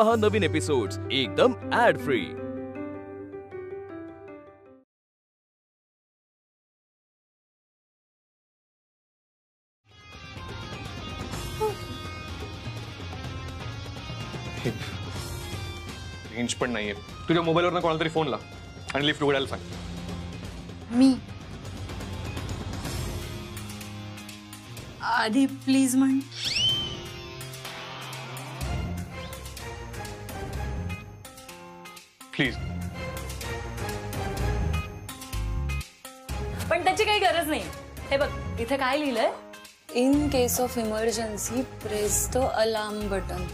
पहा नवीन एपिसोड्स एकदम add free. Range पण नाहीये। तुझ्या मोबाईलवर कोणाला तरी फोन लाव आणि लिफ्ट उघडायला सांग। मी आधी प्लीज म्हण। प्लीज। पण त्याची काही गरज नाही। हे बघ इथे काय लिहिलंय, in case of emergency press the alarm button.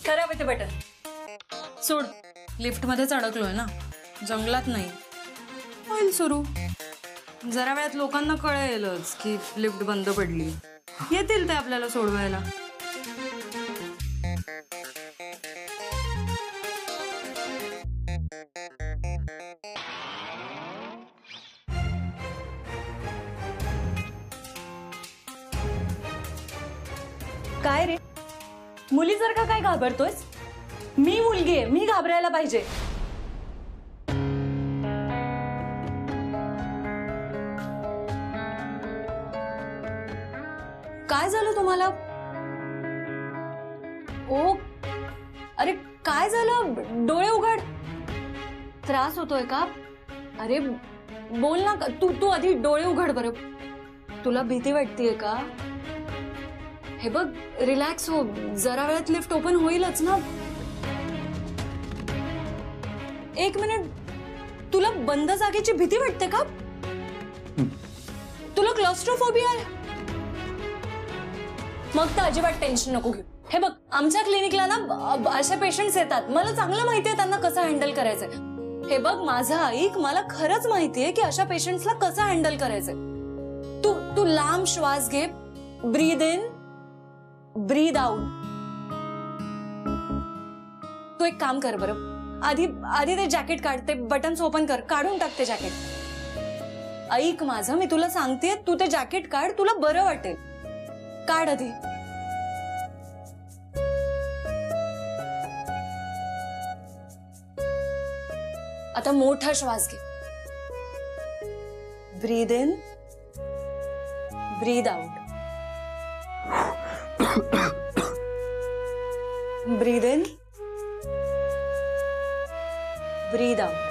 खराब आहे ते बटन, सोड। लिफ्ट मध्येच अडकलोय ना, जंगलात नाही। होईल सुरू, जरा वेळात लोकांना कळेलच की लिफ्ट बंद पडली, येतील ते आपल्याला सोडवायला। काय रे, मुलीसारखा काय घाबरतोयस? मी मुलगी आहे, मी घाबरायला पाहिजे। काय झालं तुम्हाला? ओ अरे काय झालं? डोळे उघड। त्रास होतोय का? अरे बोल ना, तू आधी डोळे उघड बरं। तुला भीती वाटतेय का? हे बघ रिलॅक्स हो, जरा वेळात लिफ्ट ओपन होईलच ना। एक मिनिट, तुला बंद जागेची भीती वाटते का? तुला क्लॉस्ट्रोफोबिया आहे? मग तर अजिबात टेन्शन नको घेऊ। हे बघ आमच्या क्लिनिकला ना असे पेशंट्स येतात, मला चांगलं माहितीये त्यांना कसं हँडल करायचंय। हे बग माझं ऐक, मला खरंच माहितीये की अशा पेशंट्सला कसं हँडल करायचंय। तू लांब श्वास घे, ब्रीद इन ब्रीद आउट। तू एक काम कर बरं, आधी ते जॅकेट काढ, ते बटन्स ओपन कर, काढून टाक ते जॅकेट। ऐक माझं, मी तुला सांगते, तू ते जॅकेट काढ, तुला बरं वाटेल। काढ आधी। आता मोठा श्वास घे, breathe in breathe out, breathe in breathe out.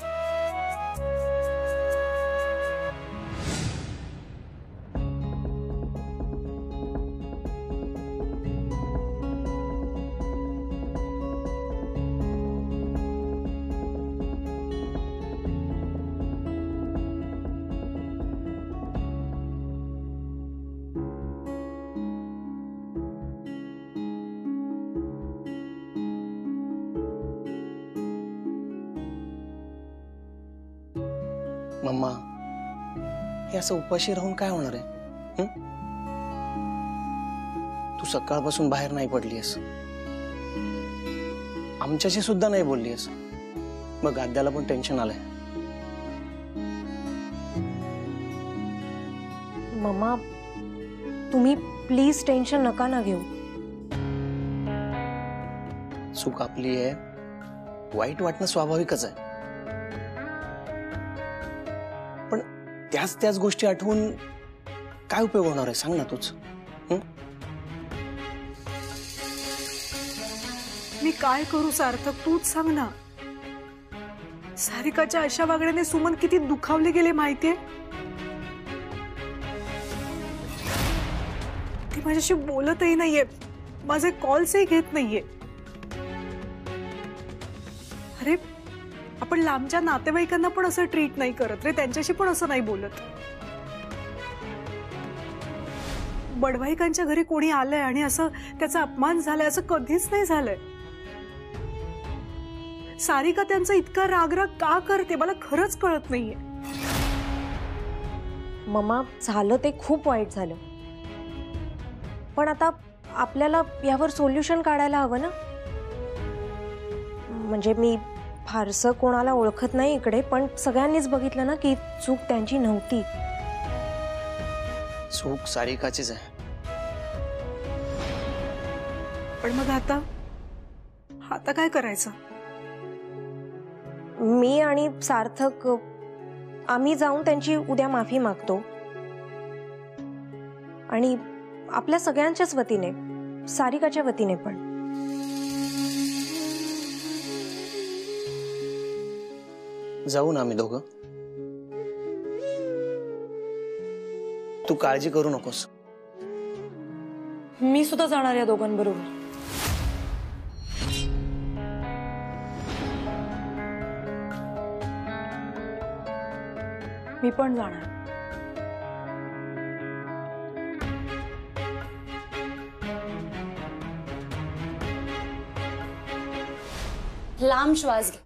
मम्मा, हे असं उपाशी राहून काय होणार आहे? तू सकाळपासून बाहेर नाही पडलीस, आमच्याशी सुद्धा नाही बोललीस, मग आद्याला पण टेन्शन आलंय। मम्मा तुम्ही प्लीज टेन्शन नका ना घेऊ। चूक आपली आहे, वाईट वाटणं स्वाभाविकच आहे, पण त्याच गोष्टी आठवून काय उपयोग होणार आहे सांग ना तूच। मी काय करू सार्थक, तूच सांग ना। सारिकाच्या अशा वागण्याने सुमन किती दुखावले गेले माहितीये। ती माझ्याशी बोलतही नाहीये, माझे कॉल्सही घेत नाहीये। अरे आपण लांबच्या नातेवाईकांना पण असं ट्रीट नाही करत रे, त्यांच्याशी पण असं नाही बोलत। बडवाईकांच्या घरी कोणी आलंय आणि असं त्याचा अपमान झालाय असं कधीच नाही झालंय। सारिका त्यांचा इतका रागराग का करते मला खरंच कळत नाहीये। मम्मा झालं ते खूप वाईट झालं, पण आता आपल्याला यावर सोल्युशन काढायला हवं ना। म्हणजे मी फारसं कोणाला ओळखत नाही इकडे, पण सगळ्यांनीच बघितलं ना की चूक त्यांची नव्हती। चूक सारिकाचीच आहे. पण मग आता आता काय करायचं? मी आणि सार्थक आम्ही जाऊन त्यांची उद्या माफी मागतो आणि आपल्या सगळ्यांच्याच वतीने, सारिकाच्या वतीने पण. जाऊ ना आम्ही दोघं. तू काळजी करू नकोस. मी सुद्धा जाणार या दोघांबरोबर. मी पण जाणार. लांब श्वास घे.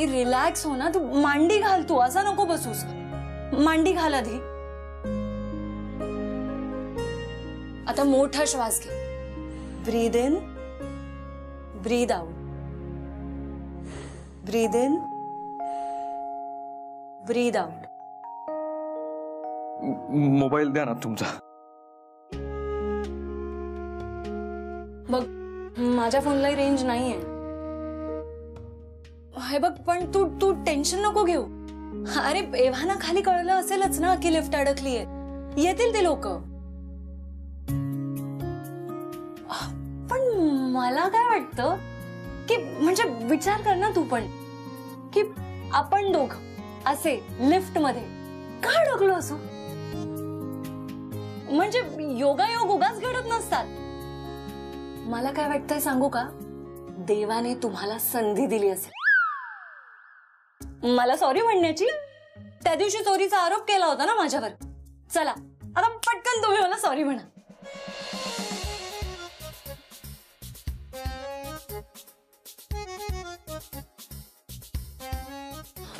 रिलॅक्स हो ना तू. मांडी घाल तू. असा नको बसूस. मांडी घाल आधी. आता मोठा श्वास घे. Breathe in, breathe out. Breathe in, breathe out. Mobile द्या ना तुमचा. बघ माझ्या फोनला रेंज नाहीये. हे बघ पण तू तू टेन्शन नको घेऊ. अरे एव्हाना खाली कळलं असेलच ना की लिफ्ट अडकलीये. येतील ते लोक. पण मला काय वाटतं की म्हणजे विचार कर ना तू पण की आपण दोघ असे लिफ्ट मध्ये का अडकलो असो. म्हणजे योगायोग उगाच घडत नसतात. मला काय वाटतंय सांगू का. देवाने तुम्हाला संधी दिली असेल मला सॉरी म्हणण्याची. त्या दिवशी चोरीचा आरोप केला होता ना माझ्यावर. चला आता पटकन तुम्ही मला सॉरी म्हणा.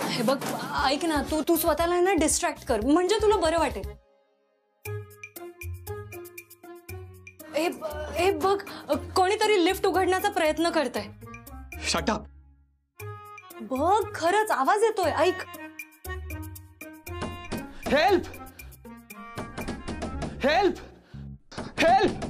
हे बघ ऐक ना तू तू स्वतःला ना डिस्ट्रॅक्ट कर म्हणजे तुला बरं वाटेल. ए बघ कोणीतरी लिफ्ट उघडण्याचा प्रयत्न करतंय. Shut up. बघ खरंच आवाज येतोय. ऐक. Help, help, help.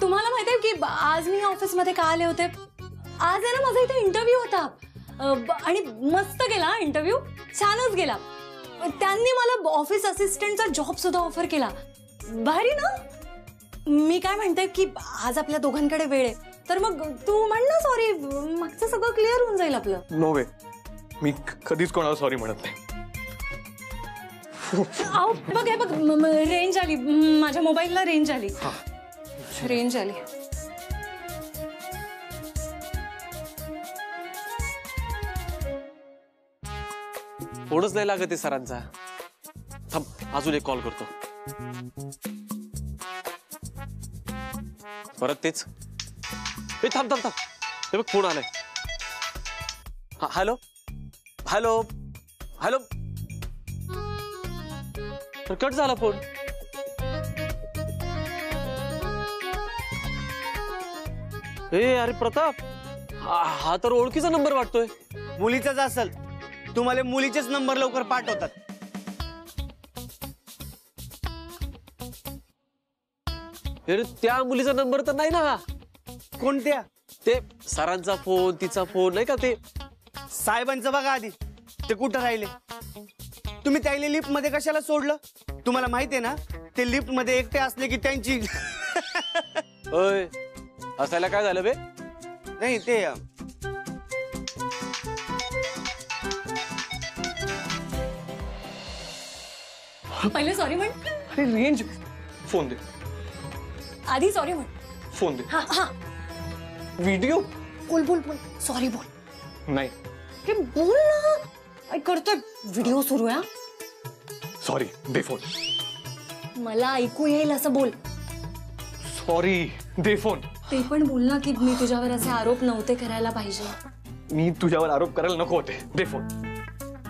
तुम्हाला माहितीये की आज मी ऑफिसमध्ये का आले होते. आज आहे ना माझा इथे इंटरव्ह्यू होता आणि मस्त गेला इंटरव्ह्यू. छानच गेला. त्यांनी मला ऑफिस असिस्टंटचा जॉब सुद्धा ऑफर केला. भारी ना. मी काय म्हणते की आज आपल्या दोघांकडे वेळ आहे तर मग तू म्हण ना सॉरी. मागचं सगळं क्लिअर होऊन जाईल आपलं. नो वे. मी कधीच कोणाला सॉरी म्हणत नाही. आओ बघ हे बघ रेंज आली. माझ्या मोबाईलला रेंज आली. रेंज आली. फोनच नाही लागत आहे सरांचा. थांब अजून एक कॉल करतो. परत तेच. थांब थांब थांब. हे बघ फोन आलाय. Hello hello hello. कट झाला फोन. अरे प्रताप हा तर ओळखीचा नंबर वाटतोय. मुलीचाच असेल. तुम्हाला मुलीचेच नंबर लवकर पाठवतात. अरे त्या मुलीचा नंबर तर नाही ना हा. कोणत्या? ते सरांचा फोन, तिचा फोन नाही का ते. साहेबांचं बघा आधी. ते कुठं राहिले. तुम्ही त्याला लिफ्ट मध्ये कशाला सोडलं. तुम्हाला माहितीये ना ते लिफ्ट मध्ये एकटे असले की त्यांची ओय असायला काय झालं बे. नाही ते पहिले सॉरी म्हण. अरे रेंज. फोन दे. आधी सॉरी म्हण. फोन दे. हा हा व्हिडिओ. बोल बोल बोल. सॉरी बोल. नाही. अरे बोल ना. काय करतोय. व्हिडिओ सुरू आहे. सॉरी दे फोन. मला ऐकू येईल असं बोल. सॉरी दे फोन. ते पण बोल ना की मी तुझ्यावर असे आरोप नव्हते करायला पाहिजे. मी तुझ्यावर आरोप करायला नको होते. दे फोन.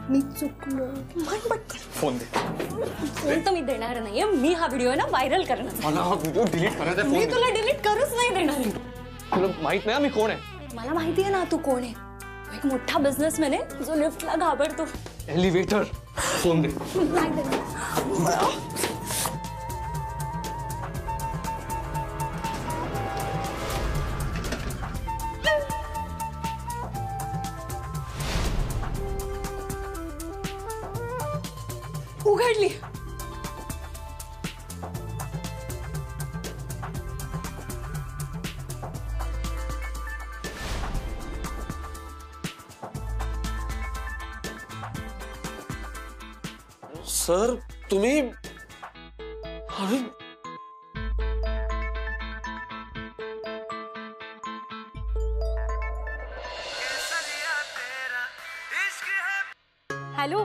मी चुकलो. म्हण पटकन. फोन दे. फोन तर मी देणार नाहीये. मी हा व्हिडिओ ना व्हायरल करणार. मला हा व्हिडिओ डिलीट करायचा. मी तुला डिलीट करूच नाही देणार. तुला माहित नाही मी कोण आहे. मला माहितीये ना तू कोण आहे. तू एक मोठा बिझनेसमॅन आहे जो लिफ्टला घाबरतो. एलिव्हेटर फोन दे. नाही देणार. उघडली. सर तुम्ही अरे हॅलो.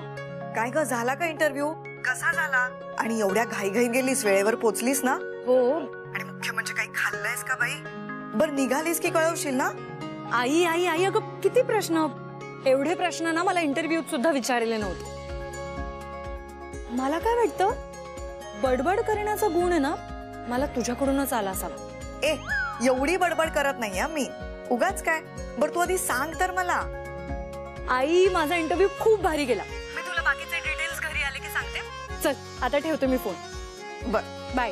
काय ग, झाला का इंटरव्ह्यू? कसा झाला? आणि एवढ्या घाईघाई गेलीस, वेळेवर पोचलीस ना? हो. आणि मुख्य म्हणजे काही खाल्लंयस का बाई? बर निघालीस की कळवशील ना? आई आई आई अगं किती प्रश्न. एवढे प्रश्न ना मला इंटरव्ह्यूत सुद्धा विचारले नव्हते. मला काय वाटतं बडबड करण्याचा गुण आहे ना मला तुझ्याकडूनच आला असावा. ए एवढी बडबड करत नाही मी. उगाच काय. बर तू आधी सांग तर मला. आई माझा इंटरव्ह्यू खूप भारी गेला. मी तुला बाकीचे डिटेल्स घरी आले की सांगते. चल आता ठेवते मी फोन. बर बाय.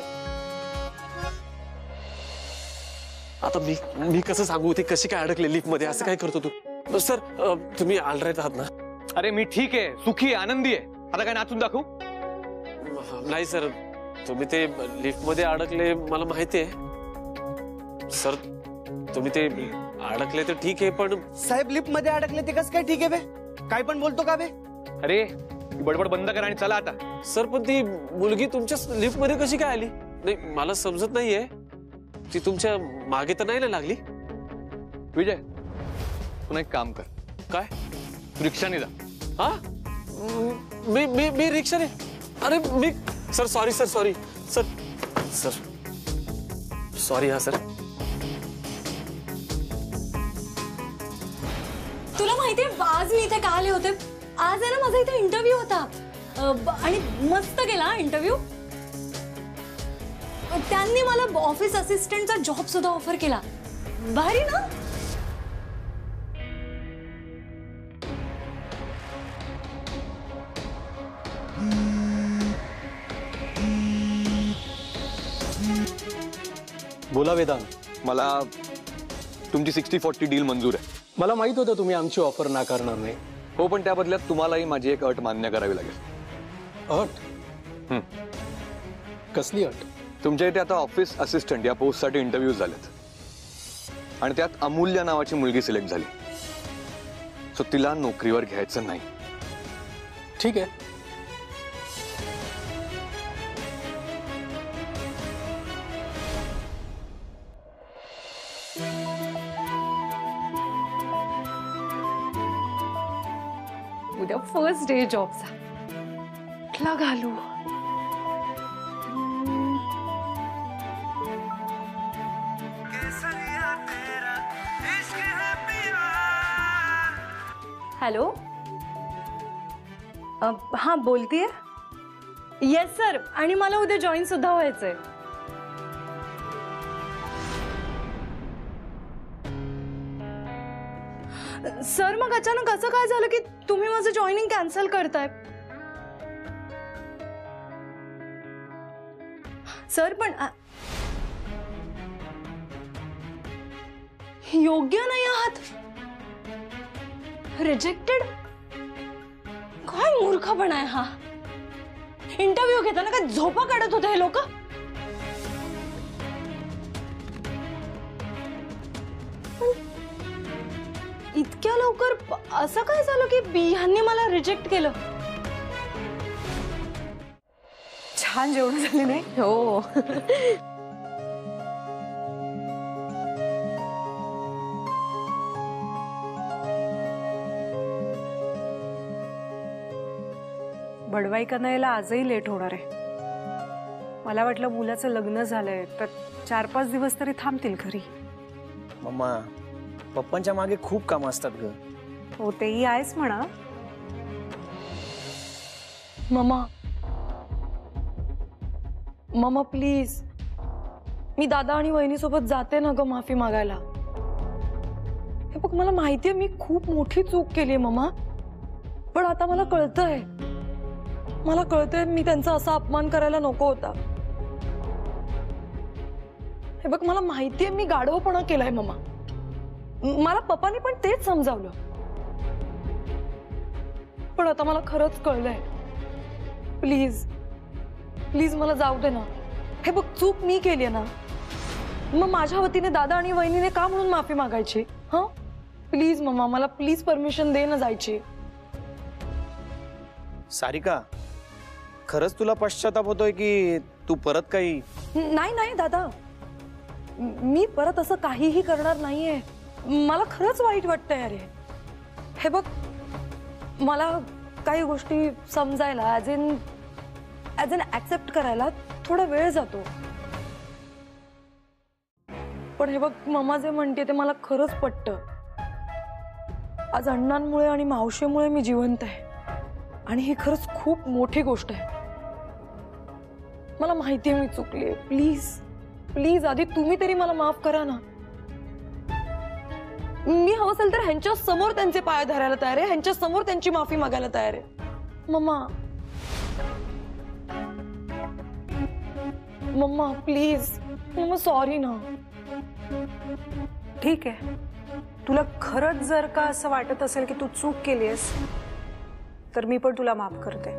आता मी कसं सांगू ती कशी काय अडकले लिफ्ट मध्ये असं काय करतो तू. सर तुम्ही ऑलराईट आहात ना? अरे मी ठीक आहे, सुखी आहे, आनंदी आहे. आता काय नाचून दाखवू? नाही सर तुम्ही ते लिफ्ट मध्ये अडकले मला माहिती आहे. सर तुम्ही ते अडकले तर ठीक आहे पण साहेब लिफ्ट मध्ये अडकले ते कसं काय ठीक आहे बे? काय पण बोलतो का बे? अरे बडबड बंद कर आणि चला आता. सर पण ती मुलगी तुमच्या लिफ्ट मध्ये कशी काय आली? नाही मला समजत नाहीये. ती तुमच्या मागे तर नाही ना लागली? विजय पुन्हा एक काम कर. काय? तू रिक्षाने जा. हा मी रिक्षाने? अरे मी sir sorry sir sorry sir sir sorry. हा सर तुला माहितीये आज मी इथे का आले होते? आज आहे ना माझा इथे इंटरव्ह्यू होता आणि मस्त गेला इंटरव्ह्यू. त्यांनी मला ऑफिस असिस्टंटचा जॉब सुद्धा ऑफर केला. भारी ना? बोला वेदांत. मला तुमची 60-40 डील मंजूर आहे. मला माहित होतं तुम्ही आमची ऑफर नाकारणार नाही. हो पण त्या बदल्यात तुम्हालाही माझी एक अट मान्य करावी लागेल. अट? कसली अट? तुमच्या इथे आता ऑफिस असिस्टंट या पोस्टसाठी इंटरव्ह्यूज झालेत आणि त्यात अमूल्य नावाची मुलगी सिलेक्ट झाली. सो तिला नोकरीवर घ्यायचं नाही. ठीक आहे. उद्या फर्स्ट डे जॉबचा. कुठला घालू? हॅलो. हा बोलतीये. Yes sir. आणि मला उद्या जॉईन सुद्धा व्हायचंय. सर मग अचानक असं काय झालं की तुम्ही माझं जॉईनिंग कॅन्सल करताय? सर पण योग्य नाही आहात. रिजेक्टेड? काय मूर्खपणा आहे हा. इंटरव्ह्यू घेताना काय झोपा काढत होते हे लोक? इतक्या लवकर असं काय झालं की ह्यांनी मला रिजेक्ट केलं? छान जेवण झाले नाही? हो. बडवाईकांना यायला आजही लेट होणार आहे. मला वाटलं मुलाचं लग्न झालंय तर 4-5 दिवस तरी थांबतील घरी. मम्मा पप्पांच्या मागे खूप काम असतात ग. हो तेही आहेच म्हणा. Mamma mamma please. मी दादा आणि वहिनी सोबत जाते ना ग माफी मागायला. हे बघ मला माहितीये मी खूप मोठी चूक केली आहे मम्मा, पण आता मला कळतंय मी त्यांचा असा अपमान करायला नको होता. हे बघ मला माहितीये मी गाढवपणा केलाय मम्मा, मला पप्पानी पण तेच समजावलं, पण आता मला खरंच कळलंय. प्लीज प्लीज मला जाऊ दे ना. हे बघ चूक मी केली आहे ना, मग माझ्या वतीने दादा आणि वहिनीने का म्हणून माफी मागायची? हा प्लीज मम्मा मला प्लीज परमिशन दे ना जायची. सारिका, खरंच तुला पश्चाताप होतोय की तू परत काही? नाही नाही दादा, मी परत असं काहीही करणार नाहीये. मला खरंच वाईट वाटतंय. अरे हे बघ मला काही गोष्टी समजायला ॲज इन ऍक्सेप्ट करायला थोडा वेळ जातो, पण हे बघ मम्मा जे म्हणते ते मला खरंच पटतं. आज अण्णांमुळे आणि मावशीमुळे मी जिवंत आहे आणि ही खरंच खूप मोठी गोष्ट आहे. मला माहितीये मी चुकले. प्लीज प्लीज आधी तुम्ही तरी मला माफ करा ना. मी हवं असेल तर ह्यांच्या समोर त्यांचे पाय धरायला तयार आहे, ह्यांच्या समोर त्यांची माफी मागायला तयार आहे. मम्मा प्लीज, मम्मा सॉरी ना. ठीक आहे, तुला खरंच जर का असं वाटत असेल की तू चूक केलीस तर मी पण तुला माफ करते.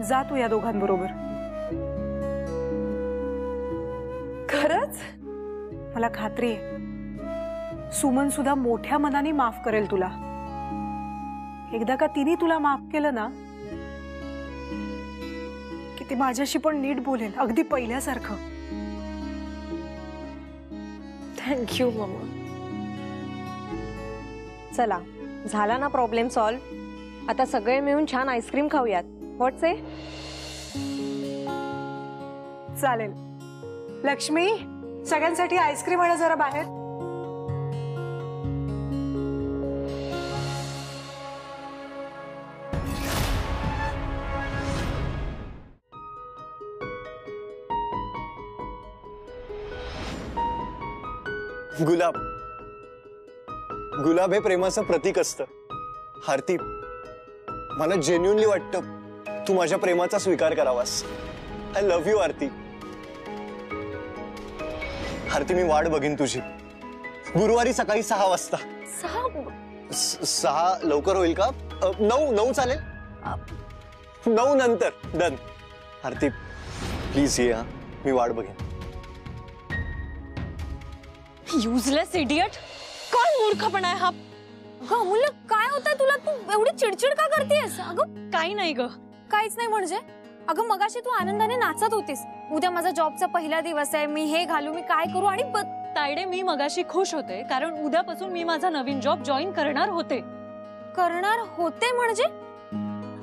जा तू या दोघांबरोबर. खरंच? मला खात्री आहे सुमन सुद्धा मोठ्या मनाने माफ करेल तुला. एकदा का तिने तुला माफ केलं ना की ती माझ्याशी पण नीट बोलेल, अगदी पहिल्यासारखं. थँक्यू मम्मा. चला झाला ना प्रॉब्लेम सॉल्व. आता सगळे मिळून छान आईस्क्रीम खाऊयात. व्हॉट्स आहे? चालेल. लक्ष्मी, सगळ्यांसाठी आईस्क्रीम आणा जरा बाहेर. गुलाब, गुलाब हे प्रेमाचं प्रतीक असतं. आरती, मला जेन्युइनली वाटतं तू माझ्या प्रेमाचा स्वीकार करावास. आय लव्ह यू आरती. आरती मी वाट बघीन तुझी गुरुवारी सकाळी 6 वाजता. 6 लवकर होईल का? 9 चालेल? 9 नंतर डन. आरती प्लीज ये. मी वाट बघेन. युजलेस इडियट, काय मूर्खपणा आहे हा. अगं अमूल्य, काय होतंय तुला? तू एवढी चिडचिड का करतेस? अगं काही नाही ग. काहीच नाही म्हणजे? अगं मगाशी तू आनंदाने नाचत होतीस. उद्या माझा जॉबचा पहिला दिवस आहे, मी हे घालू, मी काय करू? आणि तायडे मी मगाशी खुश होते कारण उद्यापासून मी माझा नवीन जॉब जॉईन करणार होते. करणार होते म्हणजे?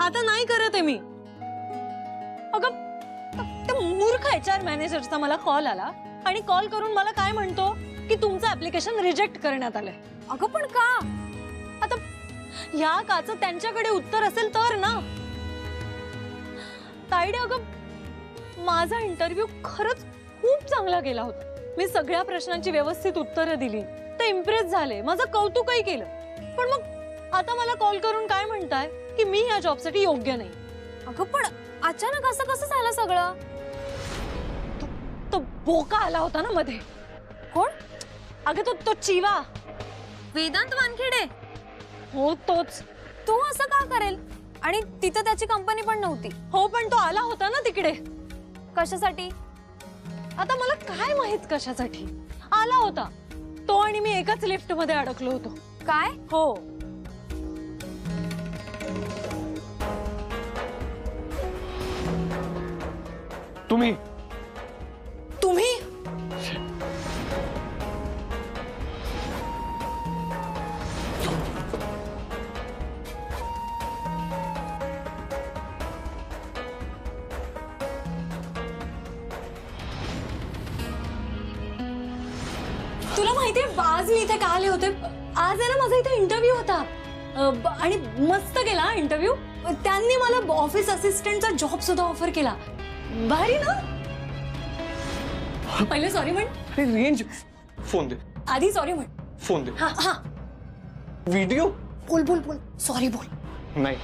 आता नाही करत आहे मी. अगं त्या मूर्ख HR मॅनेजरचा मला कॉल आला आणि कॉल करून मला काय म्हणतो की तुमचं ऍप्लिकेशन रिजेक्ट करण्यात आलंय. अगं पण का? आता या काचं त्यांच्याकडे उत्तर असेल तर ना. तायडे अगं माझा इंटरव्ह्यू खरंच खूप चांगला गेला होता. मी सगळ्या प्रश्नांची व्यवस्थित उत्तरं दिली, ते इम्प्रेस झाले, माझं कौतुकही केलं. पण मग आता मला कॉल करून काय म्हणताय की मी या जॉबसाठी योग्य नाही. अगं पण अचानक असं कसं झालं सगळं? तो बोका आला होता ना मध्ये. कोण? अगं तो चिवा. वेदांत वानखेडे? हो तोच. तो असं का करेल? आणि तिथं त्याची कंपनी पण नव्हती. हो पण तो आला होता ना तिकडे. कशासाठी? आता मला काय माहित कशासाठी आला होता. तो आणि मी एकाच लिफ्ट मध्ये अडकलो होतो. काय? हो. तुम्ही तुला माहितीये आज मी इथे का आले होते? आज आहे ना माझा इथे इंटरव्ह्यू होता आणि मस्त गेला इंटरव्ह्यू. त्यांनी मला ऑफिस असिस्टंटचा जॉब सुद्धा ऑफर केला. भारी ना. पहिले सॉरी म्हण. रेंज. फोन दे. आधी सॉरी म्हण. फोन दे. हा हा व्हिडिओ. बोल बोल बोल सॉरी बोल. नाही.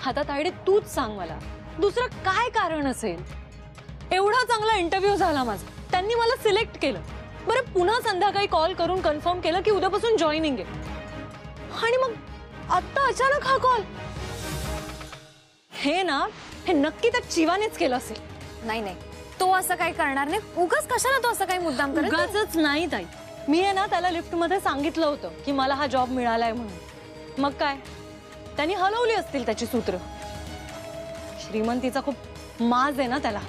आता तायडे तूच सांग मला दुसरं काय कारण असेल. एवढा चांगला इंटरव्ह्यू झाला माझा, त्यांनी मला सिलेक्ट केलं. बरं पुन्हा संध्याकाळी कॉल करून कन्फर्म केलं की उद्यापासून जॉईनिंग आहे. आणि मग आता अचानक हा कॉल. हे ना हे नक्की त्या चिवानेच केलं असेल. नाही नाही, तो असं काही करणार नाही. उगाच कशाला तो असं काही मुद्दाम करत. उगाचच नाही ताई, मी आहे ना त्याला लिफ्ट मध्ये सांगितलं होतं की मला हा जॉब मिळालाय म्हणून. मग काय त्यांनी हलवली असतील त्याची सूत्र. श्रीमंतीचा खूप माज आहे ना त्याला.